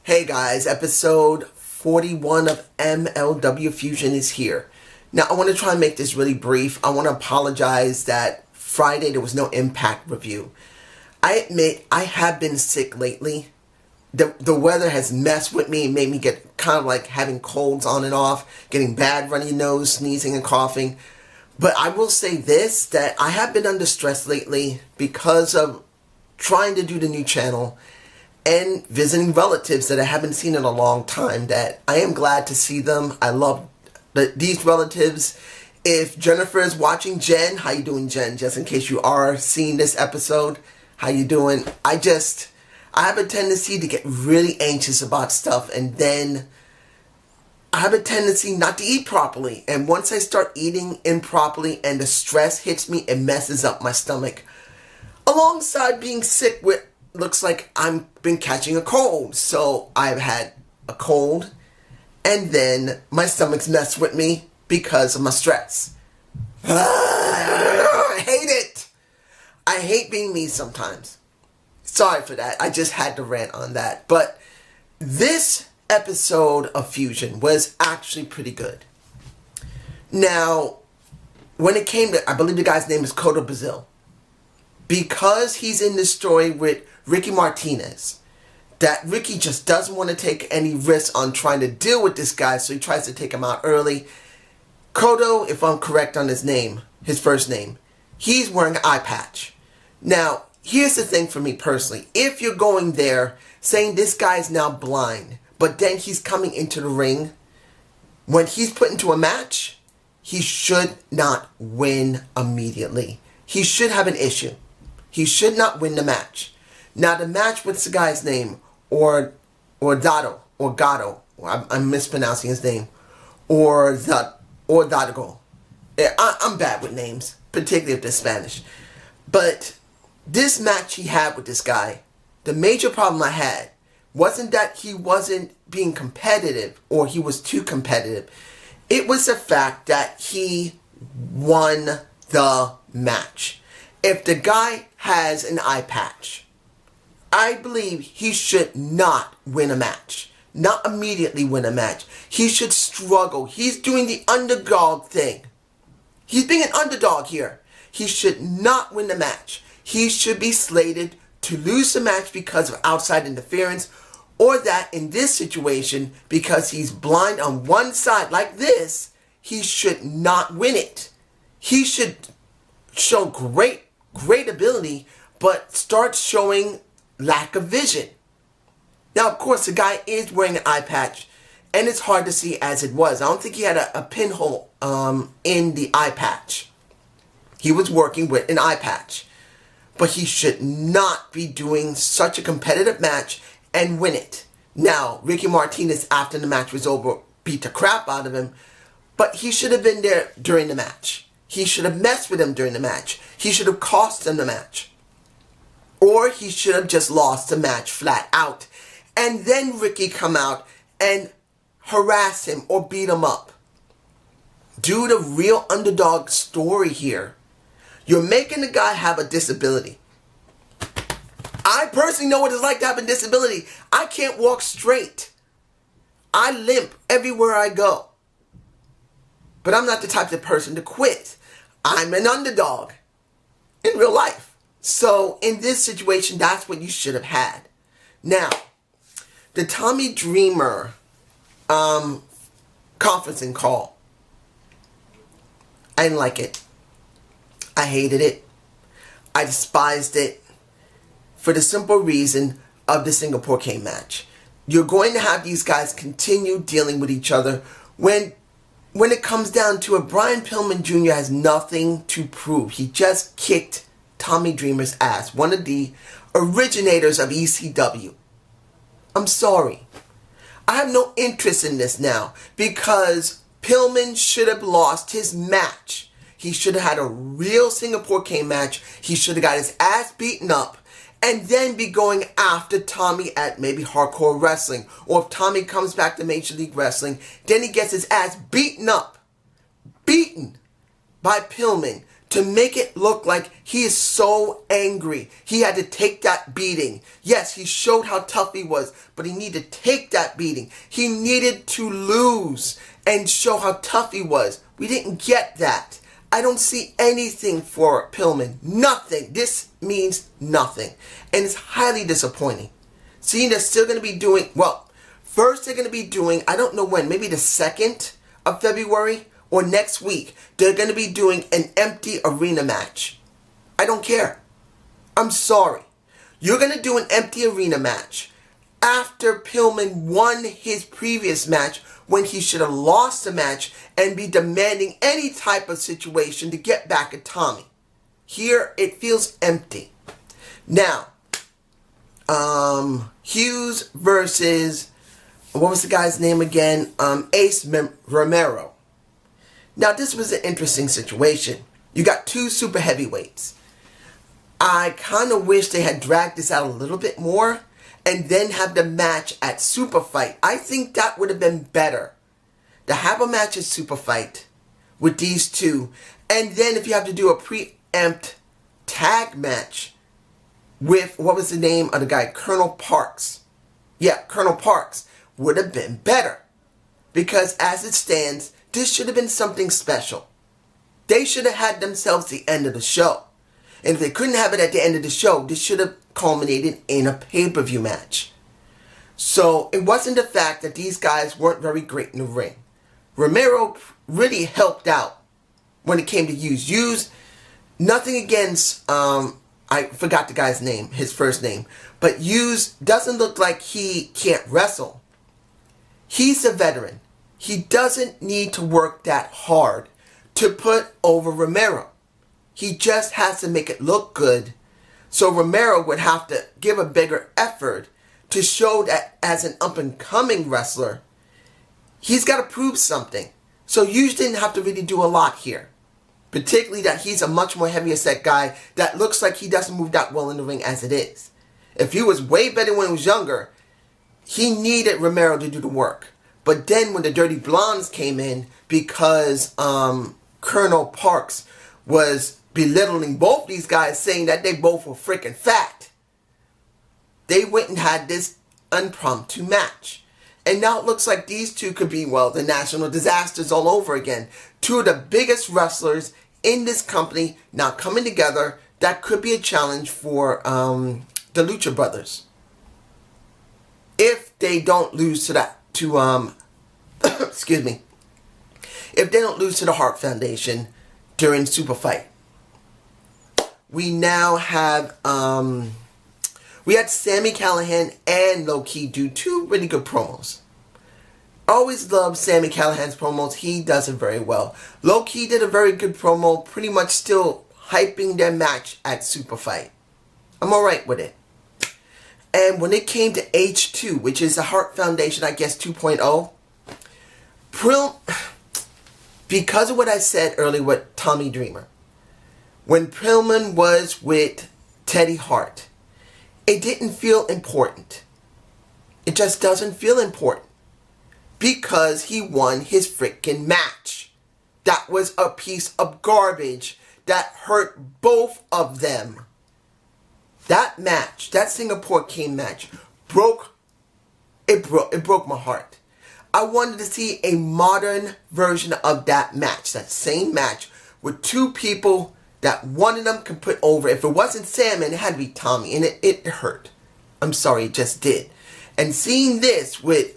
Hey guys, episode 41 of MLW Fusion is here. Now I want to try and make this really brief. I want to apologize that Friday there was no Impact review. I admit I have been sick lately. The weather has messed with me and made me get kind of like having colds on and off, getting bad runny nose, sneezing and coughing. But I will say this, that I have been under stress lately because of trying to do the new channel and visiting relatives that I haven't seen in a long time, that I am glad to see them. I love these relatives. If Jennifer is watching, Jen, how you doing, Jen? Just in case you are seeing this episode, how you doing? I have a tendency to get really anxious about stuff, and then I have a tendency not to eat properly. And once I start eating improperly and the stress hits me, it messes up my stomach. Alongside being sick with, looks like I've been catching a cold. So I've had a cold, and then my stomach's messed with me because of my stress. I hate it. I hate being me sometimes. Sorry for that. I just had to rant on that. But this episode of Fusion was actually pretty good. Now, when it came to, I believe the guy's name is Cotto Brazil. Because he's in this story with Ricky Martinez, that Ricky just doesn't want to take any risks on trying to deal with this guy, so he tries to take him out early. Cotto, if I'm correct on his name, his first name, he's wearing an eye patch. Now, here's the thing for me personally. If you're going there saying this guy is now blind, but then he's coming into the ring, when he's put into a match, he should not win immediately. He should have an issue. He should not win the match. Now the match, what's the guy's name? Or Gatto. I'm mispronouncing his name. Or Dadago. I'm bad with names, particularly if they're Spanish. But this match he had with this guy, the major problem I had wasn't that he wasn't being competitive or he was too competitive. It was the fact that he won the match. If the guy has an eye patch, I believe he should not win a match. Not immediately win a match. He should struggle. He's doing the underdog thing. He's being an underdog here. He should not win the match. He should be slated to lose the match because of outside interference, or that in this situation, because he's blind on one side like this, he should not win it. He should show great ability, but start showing lack of vision. Now, of course, the guy is wearing an eye patch, and it's hard to see as it was. I don't think he had a pinhole in the eye patch. He was working with an eye patch. But he should not be doing such a competitive match and win it. Now, Ricky Martinez, after the match was over, beat the crap out of him, but he should have been there during the match. He should have messed with him during the match. He should have cost him the match. Or he should have just lost the match flat out. And then Ricky come out and harass him or beat him up. Do the real underdog story here. You're making the guy have a disability. I personally know what it's like to have a disability. I can't walk straight. I limp everywhere I go. But I'm not the type of person to quit. I'm an underdog in real life. So in this situation, that's what you should have had. Now, the Tommy Dreamer conferencing call, I didn't like it. I hated it. I despised it for the simple reason of the Singapore K match. You're going to have these guys continue dealing with each other when it comes down to it. Brian Pillman Jr. has nothing to prove. He just kicked Tommy Dreamer's ass, one of the originators of ECW. I'm sorry. I have no interest in this now because Pillman should have lost his match. He should have had a real Singapore K match. He should have got his ass beaten up and then be going after Tommy at maybe Hardcore Wrestling. Or if Tommy comes back to Major League Wrestling, then he gets his ass beaten up. Beaten by Pillman to make it look like he is so angry. He had to take that beating. Yes, he showed how tough he was, but he needed to take that beating. He needed to lose and show how tough he was. We didn't get that. I don't see anything for Pillman. Nothing. This means nothing. And it's highly disappointing. Seeing they're still going to be doing, well, first they're going to be doing, I don't know when, maybe the 2nd of February or next week, they're going to be doing an empty arena match. I don't care. I'm sorry. You're going to do an empty arena match after Pillman won his previous match when he should have lost the match and be demanding any type of situation to get back at Tommy. Here, it feels empty. Now, Hughes versus, what was the guy's name again? Ace Romero. Now, this was an interesting situation. You got two super heavyweights. I kind of wish they had dragged this out a little bit more and then have the match at Super Fight. I think that would have been better. To have a match at Super Fight with these two, and then if you have to do a preempt tag match with, what was the name of the guy? Colonel Parks. Yeah, Colonel Parks would have been better. Because as it stands, this should have been something special. They should have had themselves the end of the show. And if they couldn't have it at the end of the show, this should have culminated in a pay-per-view match. So it wasn't the fact that these guys weren't very great in the ring. Romero really helped out when it came to Hughes. Hughes, nothing against, I forgot the guy's name, his first name. But Hughes doesn't look like he can't wrestle. He's a veteran. He doesn't need to work that hard to put over Romero. He just has to make it look good. So Romero would have to give a bigger effort to show that as an up-and-coming wrestler, he's got to prove something. So Hughes didn't have to really do a lot here. Particularly that he's a much more heavier set guy that looks like he doesn't move that well in the ring as it is. If he was way better when he was younger, he needed Romero to do the work. But then when the Dirty Blondes came in, because Colonel Parks was belittling both these guys, saying that they both were freaking fat, they went and had this impromptu match. And now it looks like these two could be, well, the national disasters all over again. Two of the biggest wrestlers in this company now coming together. That could be a challenge for the Lucha Brothers. If they don't lose to that, excuse me, if they don't lose to the Hart Foundation during Super Fight. We now have, we had Sami Callihan and Low Ki do two really good promos. Always love Sami Callihan's promos. He does it very well. Low Ki did a very good promo, pretty much still hyping their match at Super Fight. I'm alright with it. And when it came to H2, which is the Hart Foundation, I guess 2.0, because of what I said earlier with Tommy Dreamer, when Pillman was with Teddy Hart, it didn't feel important. It just doesn't feel important. Because he won his freaking match. That was a piece of garbage that hurt both of them. That match, that Singapore King match, broke my heart. I wanted to see a modern version of that match, that same match, with two people that one of them could put over. If it wasn't Sam, and it had to be Tommy, and it hurt. I'm sorry, it just did. And seeing this with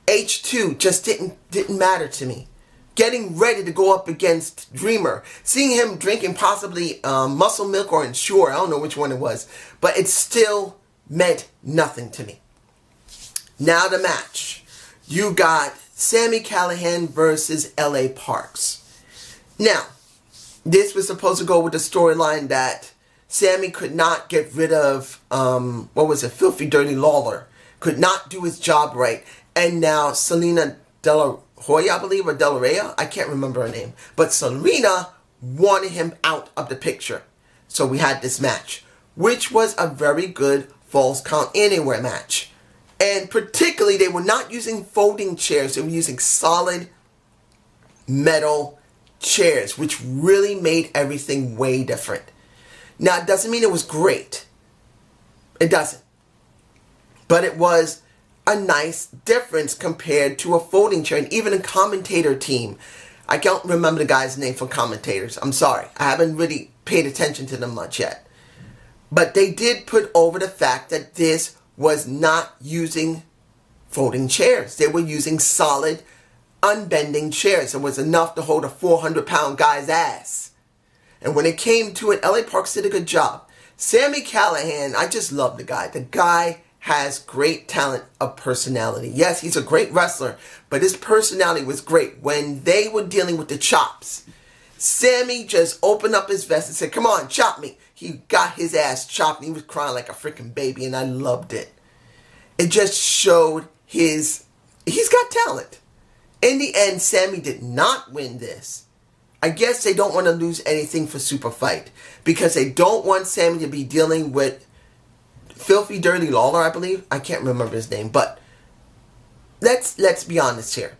H2 just didn't matter to me. Getting ready to go up against Dreamer, seeing him drinking possibly muscle milk or Ensure, I don't know which one it was, but it still meant nothing to me. Now the match. You got Sami Callihan versus LA Parks. Now, this was supposed to go with the storyline that Sami could not get rid of, Filthy Dirty Lawler. Could not do his job right. And now Selena De La Hoya, I believe, or Del Rey, I can't remember her name. But Selena wanted him out of the picture. So we had this match, which was a very good Falls Count Anywhere match. And particularly, they were not using folding chairs. They were using solid metal chairs, which really made everything way different. Now, it doesn't mean it was great. It doesn't. But it was a nice difference compared to a folding chair. And even a commentator team, I can't remember the guy's name for commentators. I'm sorry. I haven't really paid attention to them much yet. But they did put over the fact that this was not using folding chairs. They were using solid, unbending chairs. It was enough to hold a 400-pound guy's ass. And when it came to it, LA Parks did a good job. Sami Callihan, I just love the guy. The guy has great talent of personality. Yes, he's a great wrestler, but his personality was great. When they were dealing with the chops, Sami just opened up his vest and said, "Come on, chop me." He got his ass chopped and he was crying like a freaking baby, and I loved it. It just showed he's got talent. In the end, Sami did not win this. I guess they don't want to lose anything for Super Fight because they don't want Sami to be dealing with Filthy Dirty Lawler, I believe. I can't remember his name, but let's be honest here.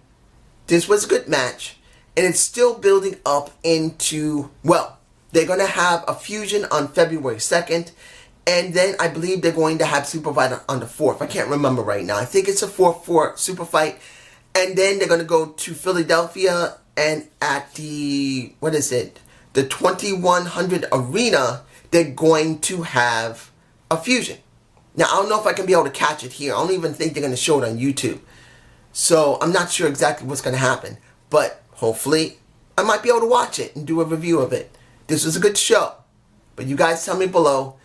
This was a good match, and it's still building up into, well, they're going to have a Fusion on February 2nd, and then I believe they're going to have Super Fight on the 4th. I can't remember right now. I think it's the 4th for Super Fight, and then they're going to go to Philadelphia, and at the, the 2100 Arena, they're going to have a Fusion. Now, I don't know if I can be able to catch it here. I don't even think they're going to show it on YouTube. So, I'm not sure exactly what's going to happen. But, hopefully, I might be able to watch it and do a review of it. This was a good show. But you guys tell me below.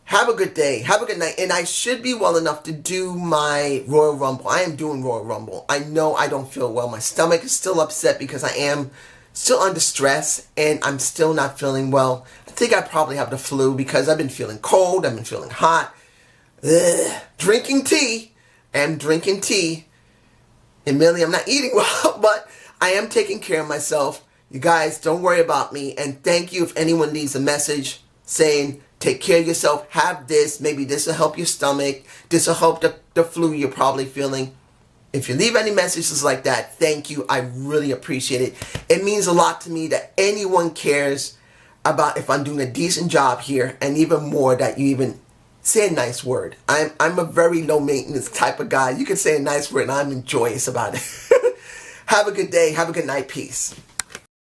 Have a good day. Have a good night. And I should be well enough to do my Royal Rumble. I am doing Royal Rumble. I know I don't feel well. My stomach is still upset because I am still under stress. And I'm still not feeling well. I think I probably have the flu because I've been feeling cold. I've been feeling hot. Drinking tea. I am drinking tea. Admittedly, I'm not eating well, but I am taking care of myself. You guys, don't worry about me. And thank you if anyone leaves a message saying, take care of yourself, have this, maybe this will help your stomach, this will help the flu you're probably feeling. If you leave any messages like that, thank you. I really appreciate it. It means a lot to me that anyone cares about if I'm doing a decent job here, and even more that you even say a nice word. I'm a very low maintenance type of guy. You can say a nice word and I'm joyous about it. Have a good day. Have a good night. Peace.